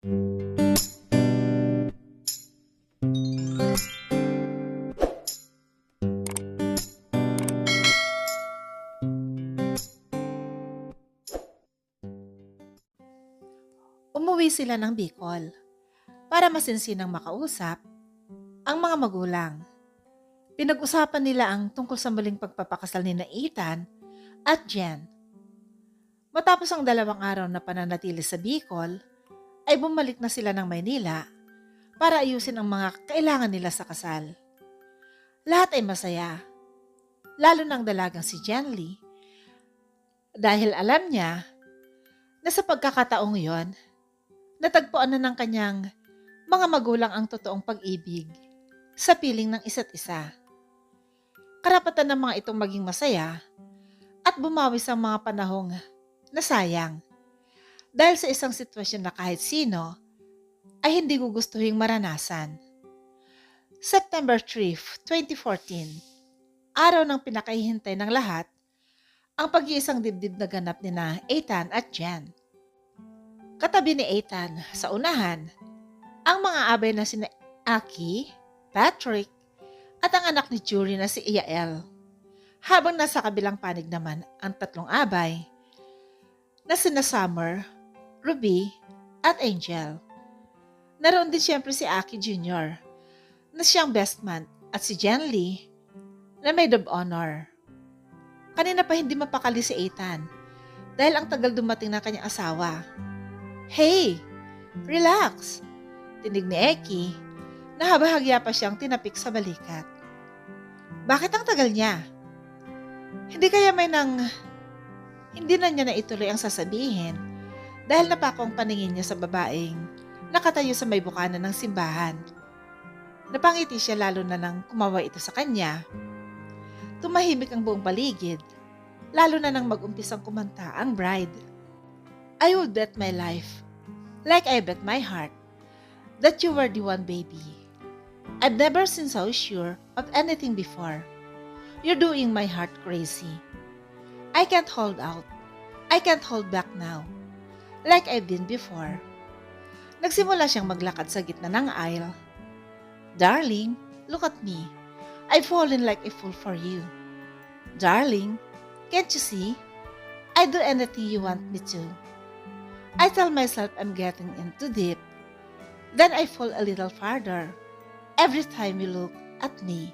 Umuwi sila ng Bicol para masinsinang makausap ang mga magulang. Pinag-usapan nila ang tungkol sa muling pagpapakasal ni na Ethan at Jen. Matapos ang 2 araw na pananatili sa Bicol, ay bumalik na sila ng Maynila para ayusin ang mga kailangan nila sa kasal. Lahat ay masaya, lalo ng dalagang si Jen Lee, dahil alam niya na sa pagkakataong yon, natagpuan na ng kanyang mga magulang ang totoong pag-ibig sa piling ng isa't isa. Karapatan ng mga itong maging masaya at bumawi sa mga panahong nasayang dahil sa isang sitwasyon na kahit sino ay hindi gugustuhing maranasan. September 3, 2014, araw ng pinakahihintay ng lahat, ang pag-iisang dibdib na ganap ni na Ethan at Jen. Katabi ni Ethan sa unahan, ang mga abay na sina Aki, Patrick, at ang anak ni Jury na si Yael. Habang nasa kabilang panig naman ang 3 abay na sina Summer, Ruby, at Angel. Naroon din siyempre si Aki Jr. na siyang best man at si Jen Lee na maid of honor. Kanina pa hindi mapakali si Ethan dahil ang tagal dumating na kanyang asawa. "Hey, relax," tinig ni Eki na habahagya pa siyang tinapik sa balikat. Bakit ang tagal niya? Hindi kaya hindi na niya naituloy ang sasabihin dahil napako ang paningin niya sa babaeng nakatayo sa may bukana ng simbahan. Napangiti siya lalo na nang kumaway ito sa kanya. Tumahimik ang buong paligid, lalo na nang mag-umpisang kumanta ang bride. "I would bet my life, like I bet my heart, that you were the one, baby. I've never been so sure of anything before. You're doing my heart crazy. I can't hold out. I can't hold back now, like I've been before." Nagsimula siyang maglakad sa gitna ng aisle. "Darling, look at me. I've fallen like a fool for you. Darling, can't you see? I do anything you want me to. I tell myself I'm getting in too deep. Then I fall a little farther every time you look at me."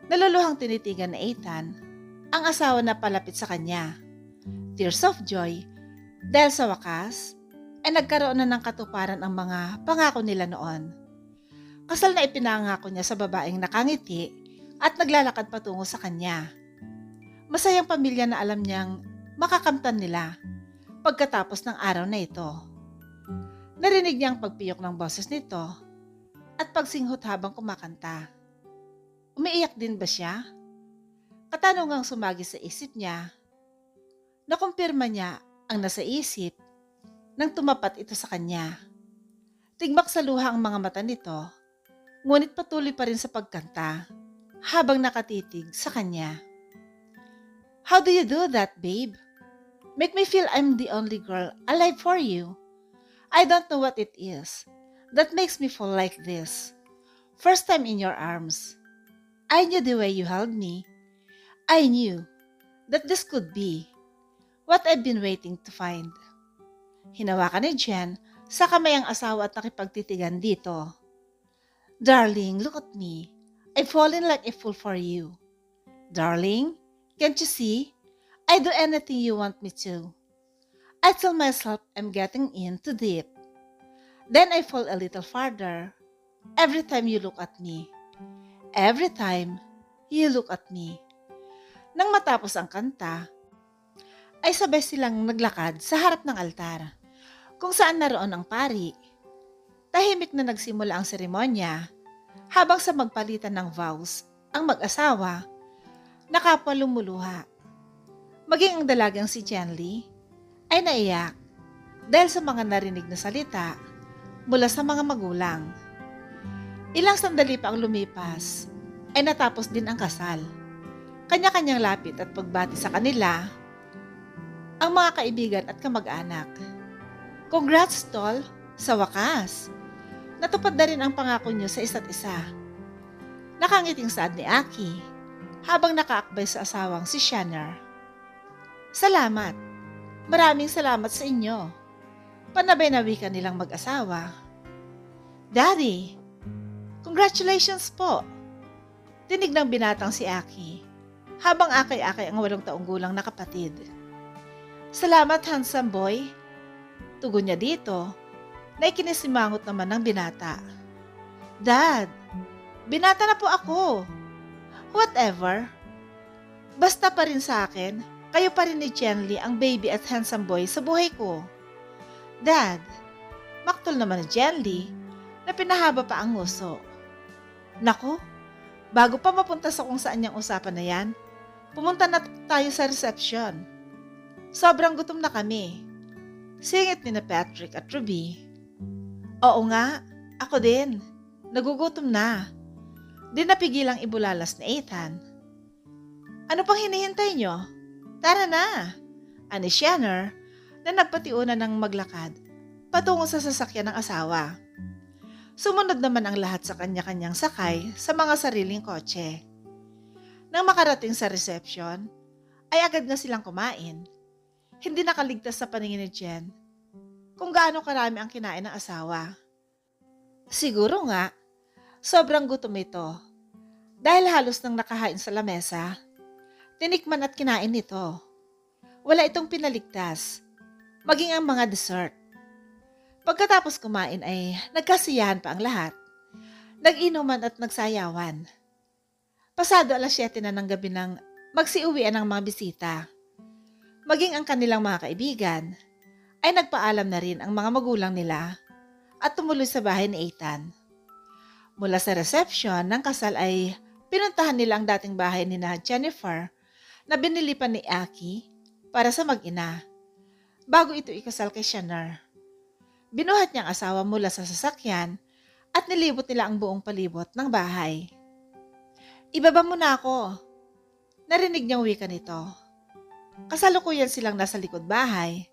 Naluluhang tinitigan ni Ethan ang asawa na palapit sa kanya. Tears of joy dahil sa wakas ay nagkaroon na ng katuparan ang mga pangako nila noon. Kasal na ipinangako niya sa babaeng nakangiti at naglalakad patungo sa kanya. Masayang pamilya na alam niyang makakamtan nila pagkatapos ng araw na ito. Narinig niya ang pagpiyok ng boses nito at pagsinghot habang kumakanta. Umiiyak din ba siya? Katanungang sumagi sa isip niya. Nakumpirma niya ang nasa isip nang tumapat ito sa kanya. Tigmak sa luha ang mga mata nito, ngunit patuloy pa rin sa pagkanta habang nakatitig sa kanya. "How do you do that, babe? Make me feel I'm the only girl alive for you. I don't know what it is that makes me fall like this. First time in your arms. I knew the way you held me. I knew that this could be what I've been waiting to find." Hinawakan ni Jen sa kamay ang asawa at nakipagtitigan dito. "Darling, look at me. I've fallen like a fool for you. Darling, can't you see? I do anything you want me to. I tell myself I'm getting in too deep. Then I fall a little farther every time you look at me. Every time you look at me." Nang matapos ang kanta, ay sabay silang naglakad sa harap ng altar, kung saan naroon ang pari. Tahimik na nagsimula ang seremonya, habang sa magpalitan ng vows, ang mag-asawa, nakapwa lumuluha. Maging ang dalagang si Jen Lee ay naiyak dahil sa mga narinig na salita mula sa mga magulang. Ilang sandali pa ang lumipas, ay natapos din ang kasal. Kanya-kanyang lapit at pagbati sa kanila ang mga kaibigan at kamag-anak. "Congrats, Tol. Sa wakas, natupad na rin ang pangako niyo sa isa't isa. Nakangiting saad ni Aki habang nakaakbay sa asawang si Shannar. Salamat. Maraming salamat sa inyo. Panabay na wika nilang mag-asawa. Daddy, congratulations po. Tinig ng binatang si Aki habang akay-akay ang 8 taong gulang na kapatid. Salamat, handsome boy. Tugon niya dito na ikinisimangot naman ng binata. Dad, binata na po ako. Whatever. Basta pa rin sa akin, kayo pa rin ni Jenly ang baby at handsome boy sa buhay ko. Dad, maktol naman ni Jenly na pinahaba pa ang nguso. Naku, bago pa mapunta sa kung saan niyang usapan na yan, pumunta na tayo sa reception. Sobrang gutom na kami. Singit ni na Patrick at Ruby. Oo nga, ako din. Nagugutom na. Di napigilang ibulalas ni Ethan. Ano pang hinihintay nyo? Tara na! Ani Shannar na nagpatiuna ng maglakad patungo sa sasakyan ng asawa. Sumunod naman ang lahat sa kanya-kanyang sakay sa mga sariling kotse. Nang makarating sa reception, ay agad na silang kumain. Hindi nakaligtas sa paningin ni Jen kung gaano karami ang kinain ng asawa. Siguro nga, sobrang gutom ito. Dahil halos nang nakahain sa lamesa, tinikman at kinain nito. Wala itong pinaligtas, maging ang mga dessert. Pagkatapos kumain ay nagkasiyahan pa ang lahat. Nag-inuman at nagsayawan. Pasado 7:00 na ng gabi nang magsiuwian ang mga bisita. Maging ang kanilang mga kaibigan ay nagpaalam na rin ang mga magulang nila at tumuloy sa bahay ni Ethan. Mula sa reception ng kasal ay pinuntahan nila ang dating bahay ni na Jennifer na binili pa ni Aki para sa mag-ina bago ito ikasal kay Shannar. Binuhat niyang asawa mula sa sasakyan at nilibot nila ang buong palibot ng bahay. Ibaba mo na ako. Narinig niyang wika nito. Kasalukuyan silang nasa likod bahay,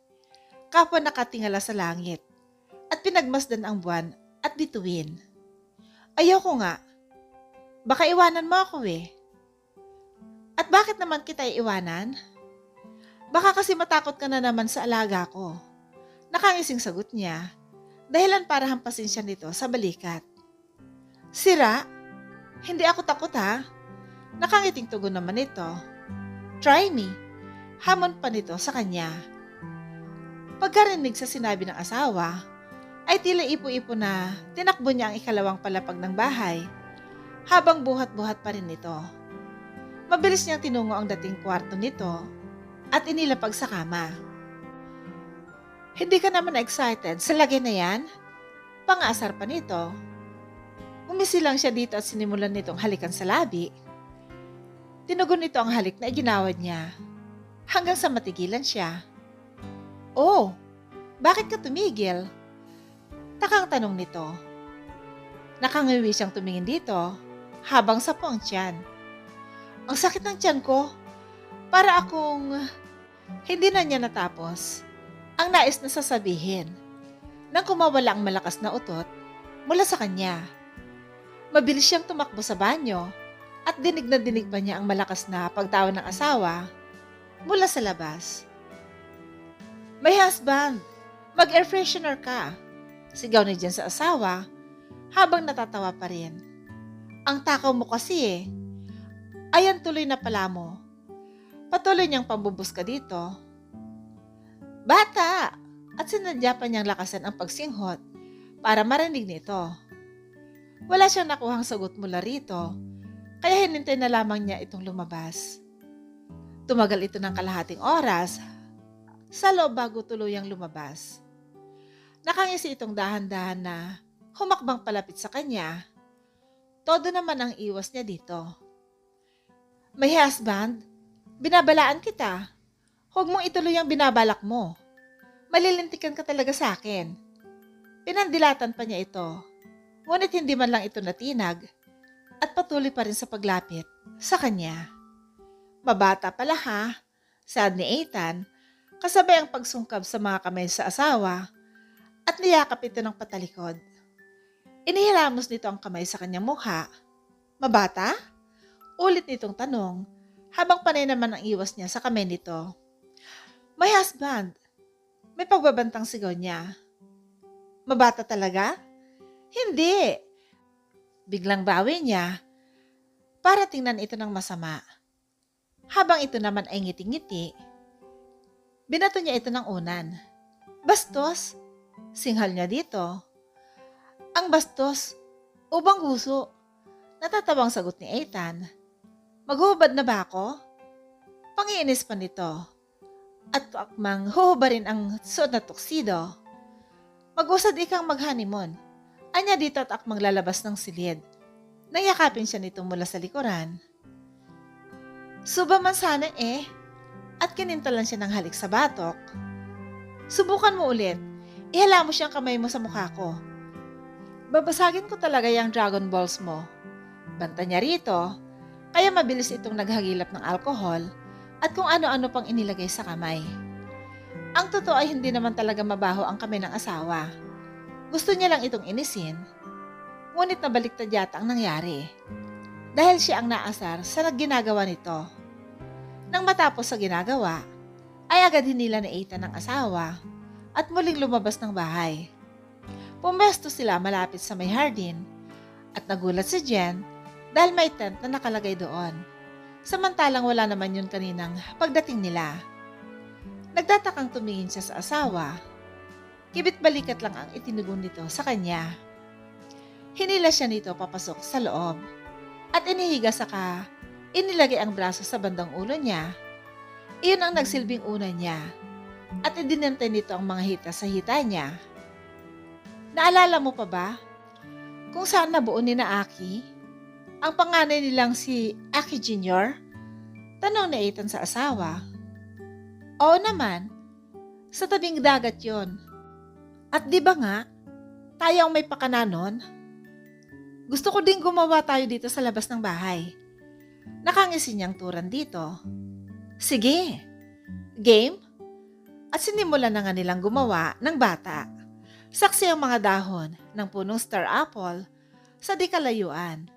kapwa nakatingala sa langit at pinagmasdan ang buwan at bituin. Ayoko nga. Baka iwanan mo ako eh. At bakit naman kita iiwanan? Baka kasi matakot ka na naman sa alaga ko. Nakangising sagot niya, dahilan para hampasin siya nito sa balikat. Sira? Hindi ako takot ha? Nakangiting tugon naman ito. Try me. Hamon pa nito sa kanya. Pagkarinig sa sinabi ng asawa, ay tila ipo-ipo na tinakbo niya ang ikalawang palapag ng bahay, habang buhat-buhat pa rin nito. Mabilis niyang tinungo ang dating kwarto nito at inilapag sa kama. Hindi ka naman excited sa lagay na yan? Pang-aasar pa nito. Umisi lang siya dito at sinimulan nitong halikan sa labi. Tinugon nito ang halik na iginawad niya, hanggang sa matigilan siya. Oh, bakit ka tumigil? Takang tanong nito. Nakangiwi siyang tumingin dito habang sapo ang tiyan. Ang sakit ng tiyan ko. Para akong hindi na niya natapos ang nais na sasabihin nang kumawala ang malakas na utot mula sa kanya. Mabilis siyang tumakbo sa banyo at dinig na dinig pa niya ang malakas na pagtawa ng asawa mula sa labas. May husband, mag-air freshener ka, sigaw ni Jen sa asawa habang natatawa pa rin. Ang takaw mo kasi eh. Ayan tuloy na pala mo. Patuloy niyang pambubuska dito. Bata! At sinadya pa niyang lakasan ang pagsinghot para marinig nito. Wala siyang nakuhang sagot mula rito, kaya hinintay na lamang niya itong lumabas. Tumagal ito ng kalahating oras sa loob bago tuluyang lumabas. Nakangisi itong dahan-dahan na humakbang palapit sa kanya. Todo naman ang iwas niya dito. May husband? Binabalaan kita. Huwag mong ituloy ang binabalak mo. Malilintikan ka talaga sa akin. Pinandilatan pa niya ito. Ngunit hindi man lang ito natinag at patuloy pa rin sa paglapit sa kanya. Mabata pala ha, saad ni Ethan, kasabay ang pagsungkab sa mga kamay sa asawa at niyakap ito ng patalikod. Inihilamos nito ang kamay sa kanyang mukha. Mabata? Ulit nitong tanong, habang panay naman ang iwas niya sa kamay nito. My husband! May pagbabantang sigaw niya. Mabata talaga? Hindi! Biglang bawi niya para tingnan ito ng masama. Habang ito naman ay ngiti-ngiti, binato niya ito ng unan. Bastos! Singhal niya dito. Ang bastos! Ubang guso! Natatabang sagot ni Ethan. Maghubad na ba ako? Pangiinis pa nito. At akmang huhubarin ang suot na tuksido. Mag-usad ikang mag-honeymoon. Anya dito at akmang lalabas ng silid. Nayakapin siya nito mula sa likuran. Suba man sana at kinintalan siya ng halik sa batok. Subukan mo ulit. Ihala mo siyang kamay mo sa mukha ko. Babasagin ko talaga yung Dragon Balls mo. Banta niya rito, kaya mabilis itong naghagilap ng alkohol at kung ano-ano pang inilagay sa kamay. Ang totoo ay hindi naman talaga mabaho ang kamay ng asawa. Gusto niya lang itong inisin, ngunit nabaliktad yata ang nangyari. Dahil siya ang naasar sa ginagawa nito. Nang matapos sa ginagawa, ay agad hinila ni Ethan ng asawa at muling lumabas ng bahay. Pumesto sila malapit sa may hardin at nagulat si Jen dahil may tent na nakalagay doon. Samantalang wala naman yun kaninang pagdating nila. Nagtatakang tumingin siya sa asawa. Kibit-balikat lang ang itinugon nito sa kanya. Hinila siya nito papasok sa loob at inihiga saka inilagay ang braso sa bandang ulo niya. Iyon ang nagsilbing una niya at idinentay nito ang mga hita sa hita niya. Naalala mo pa ba kung saan nabuo ni na Aki? Ang panganay nilang si Aki Jr.? Tanong ni Ethan sa asawa. Oo naman, sa tabing dagat yon. At di ba nga, tayo ang may pakana nun? Gusto ko ding gumawa tayo dito sa labas ng bahay. Nakangisi niyang turan dito. Sige, game? At sinimulan na nga nilang gumawa ng bata. Saksi ang mga dahon ng punong star apple sa di kalayuan.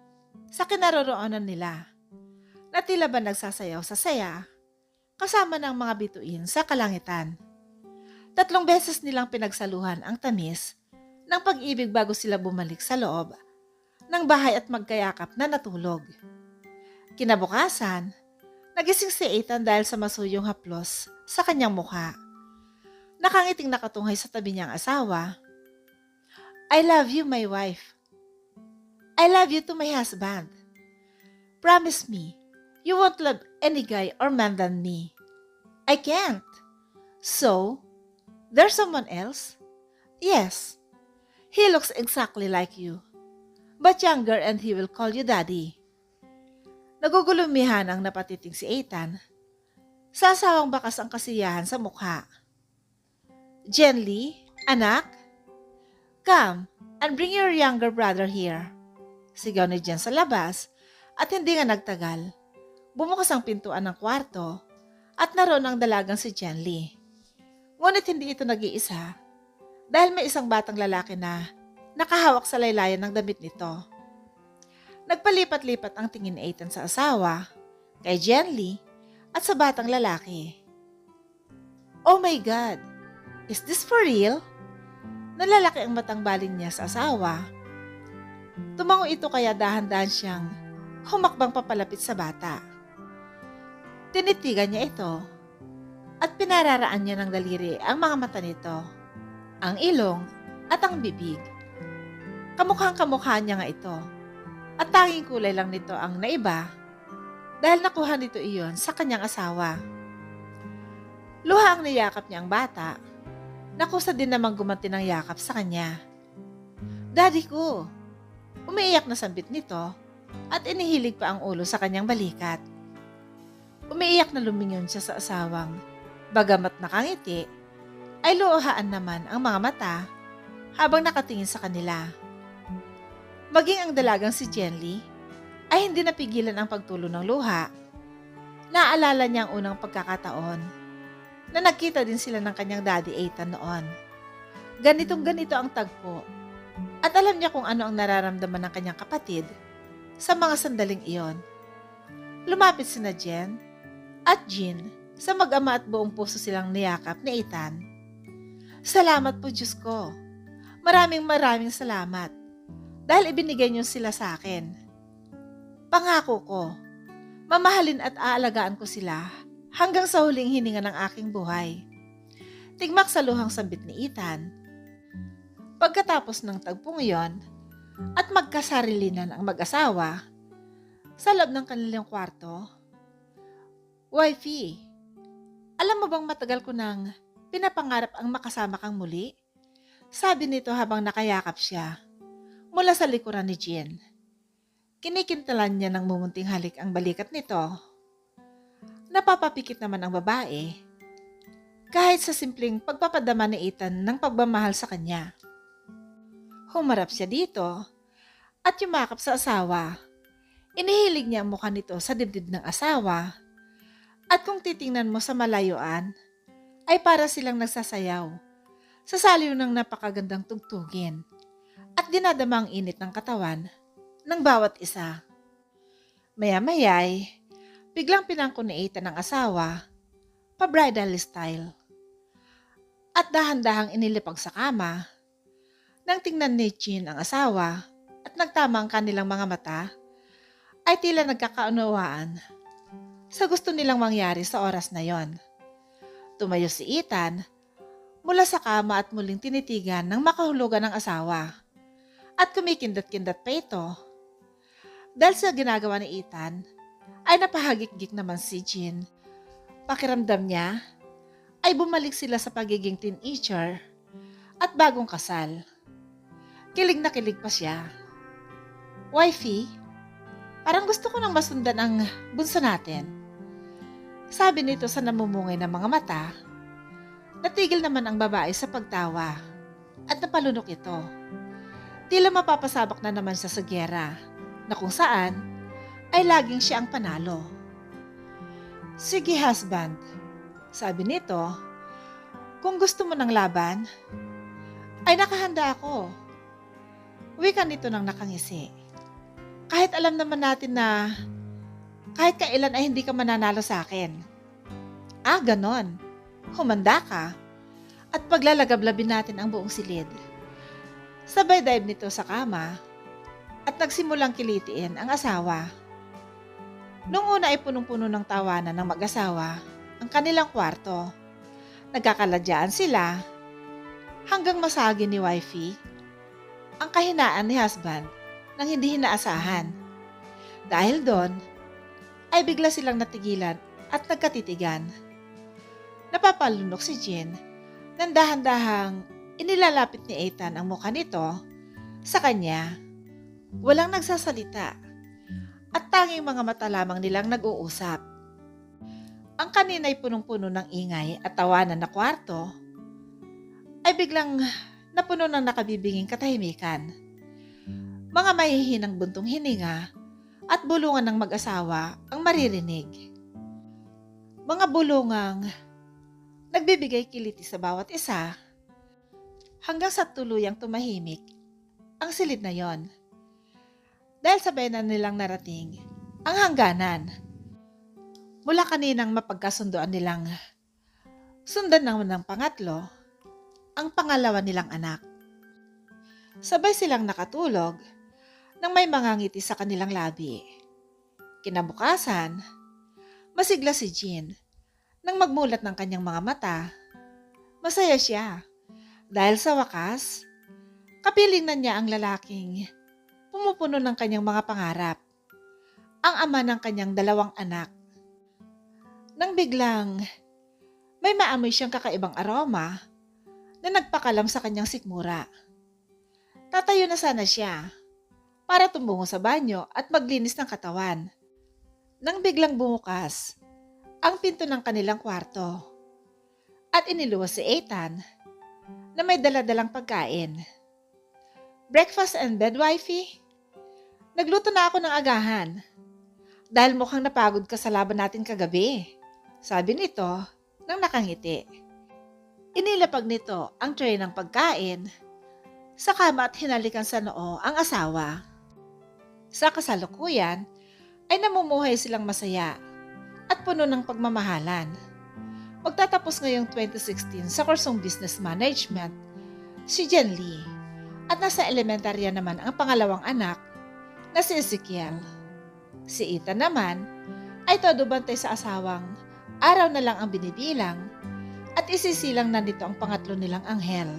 Sa kinaroroonan nila, na tila ba nagsasayaw sa saya, kasama ng mga bituin sa kalangitan. 3 beses nilang pinagsaluhan ang tamis ng pag-ibig bago sila bumalik sa loob ng bahay at magkayakap na natulog. Kinabukasan, nagising si Ethan dahil sa masuyong haplos sa kanyang mukha. Nakangiting nakatunghay sa tabi niyang asawa. I love you, my wife. I love you to my husband. Promise me, you won't love any guy or man than me. I can't. So, there's someone else? Yes. He looks exactly like you, but younger and he will call you daddy. Nagugulumihan ang napatiting si Ethan. Sa asawang bakas ang kasiyahan sa mukha. Jenly, anak, come and bring your younger brother here. Sigaw ni Jen sa labas at hindi nga nagtagal. Bumukas ang pintuan ng kwarto at naroon ang dalagang si Jenly. Ngunit hindi ito nag-iisa dahil may isang batang lalaki na nakahawak sa laylayan ng damit nito. Nagpalipat-lipat ang tingin ni Ethan sa asawa, kay Jenly at sa batang lalaki. Oh my God! Is this for real? Nalalaki ang matang baling niya sa asawa. Tumango ito kaya dahan-dahan siyang humakbang papalapit sa bata. Tinitigan niya ito at pinararaan niya ng daliri ang mga mata nito, ang ilong at ang bibig. Kamukhang-kamukha niya nga ito at tanging kulay lang nito ang naiba dahil nakuha nito iyon sa kanyang asawa. Luha ang niyakap niya ang bata. Nakusa din namang gumanti ng yakap sa kanya. Daddy ko! Umiiyak na sambit nito at inihilig pa ang ulo sa kanyang balikat. Umiiyak na lumingon siya sa asawang. Bagamat nakangiti, ay luhaan naman ang mga mata habang nakatingin sa kanila. Maging ang dalagang si Jenly ay hindi napigilan ang pagtulo ng luha. Naalala niya ang unang pagkakataon na nagkita din sila ng kanyang daddy Ethan noon. Ganitong ganito ang tagpo at alam niya kung ano ang nararamdaman ng kanyang kapatid sa mga sandaling iyon. Lumapit sina Jen at Jean sa mag-ama at buong puso silang niyakap ni Ethan. Salamat po Diyos ko. Maraming salamat dahil ibinigay niyo sila sa akin. Pangako ko, mamahalin at aalagaan ko sila hanggang sa huling hininga ng aking buhay. Tigmak sa luhang sambit ni Ethan. Pagkatapos ng tagpong iyon at magkasarilinan ang mag-asawa sa loob ng kanilang kwarto, Wifey, alam mo bang matagal ko nang pinapangarap ang makasama kang muli? Sabi nito habang nakayakap siya mula sa likuran ni Jean. Kinikintalan niya ng mumunting halik ang balikat nito. Napapapikit naman ang babae kahit sa simpleng pagpapadama ni Ethan ng pagmamahal sa kanya. Humarap siya dito at yumakap sa asawa. Inihilig niya ang mukha nito sa dibdib ng asawa at kung titingnan mo sa malayuan ay para silang nagsasayaw sa saliw ng napakagandang tugtugin at dinadama ang init ng katawan ng bawat isa. Maya-maya'y biglang pinangko ni Ethan ng asawa pa-bridal style at dahan-dahang inilipag sa kama. Nang tingnan ni Jean ang asawa at nagtama ang kanilang mga mata, ay tila nagkakaunawaan sa gusto nilang mangyari sa oras na yon. Tumayo si Ethan mula sa kama at muling tinitigan ng makahulugan ng asawa at kumikindat-kindat pa ito. Dahil sa ginagawa ni Ethan, ay napahagik-gik naman si Jean. Pakiramdam niya ay bumalik sila sa pagiging teenager at bagong kasal. Kilig na kilig pa siya. Wifey, parang gusto ko nang masundan ang bunso natin. Sabi nito sa namumungay ng mga mata. Natigil naman ang babae sa pagtawa at napalunok ito. Tila mapapasabak na naman siya sa giyera na kung saan ay laging siya ang panalo. Sige husband, sabi nito, kung gusto mo ng laban, ay nakahanda ako. Wika nito nang nakangisi. Kahit alam naman natin na kahit kailan ay hindi ka mananalo sa akin. Ah, ganon. Humanda ka at paglalagablabin natin ang buong silid. Sabay dive nito sa kama at nagsimulang kilitiin ang asawa. Noong una ay punong-puno ng tawanan ng mag-asawa ang kanilang kwarto. Nagkakaladyaan sila hanggang masagi ni wifey ang kahinaan ni husband nang hindi hinaasahan. Dahil doon, ay bigla silang natigilan at nagkatitigan. Napapalunok si Jean nang dahan-dahang inilalapit ni Ethan ang mukha nito sa kanya. Walang nagsasalita at tanging mga mata lamang nilang nag-uusap. Ang kanina'y punong-puno ng ingay at tawanan na kwarto ay biglang napuno ng nakabibinging katahimikan. Mga mahihinang buntong hininga at bulungan ng mag-asawa ang maririnig. Mga bulungang nagbibigay kiliti sa bawat isa hanggang sa tuluyang tumahimik ang silid na yon. Dahil sabay na nilang narating ang hangganan. Mula kaninang mapagkasundoan nilang sundan ng pangatlo ang pangalawa nilang anak. Sabay silang nakatulog nang may mga ngiti sa kanilang labi. Kinabukasan, masigla si Jean nang magmulat ng kanyang mga mata. Masaya siya dahil sa wakas, kapiling na niya ang lalaking pumupuno ng kanyang mga pangarap, ang ama ng kanyang 2 anak. Nang biglang may maamoy siyang kakaibang aroma na nagpakalam sa kanyang sikmura. Tatayo na sana siya para tumungo sa banyo at maglinis ng katawan. Nang biglang bumukas ang pinto ng kanilang kwarto at iniluwas si Ethan na may dala-dalang pagkain. Breakfast and bed, wifey? Nagluto na ako ng agahan dahil mukhang napagod ka sa laban natin kagabi, sabi nito nang nakangiti. Inilapag nito ang tray ng pagkain sa kama at hinalikan sa noo ang asawa. Sa kasalukuyan ay namumuhay silang masaya at puno ng pagmamahalan. Magtatapos ngayong 2016 sa kursong Business Management si Jen Lee at nasa elementarya naman ang pangalawang anak na si Ezekiel. Si Ethan naman ay todo bantay sa asawang araw na lang ang binibilang at isisilang na nito ang pangatlo nilang anghel.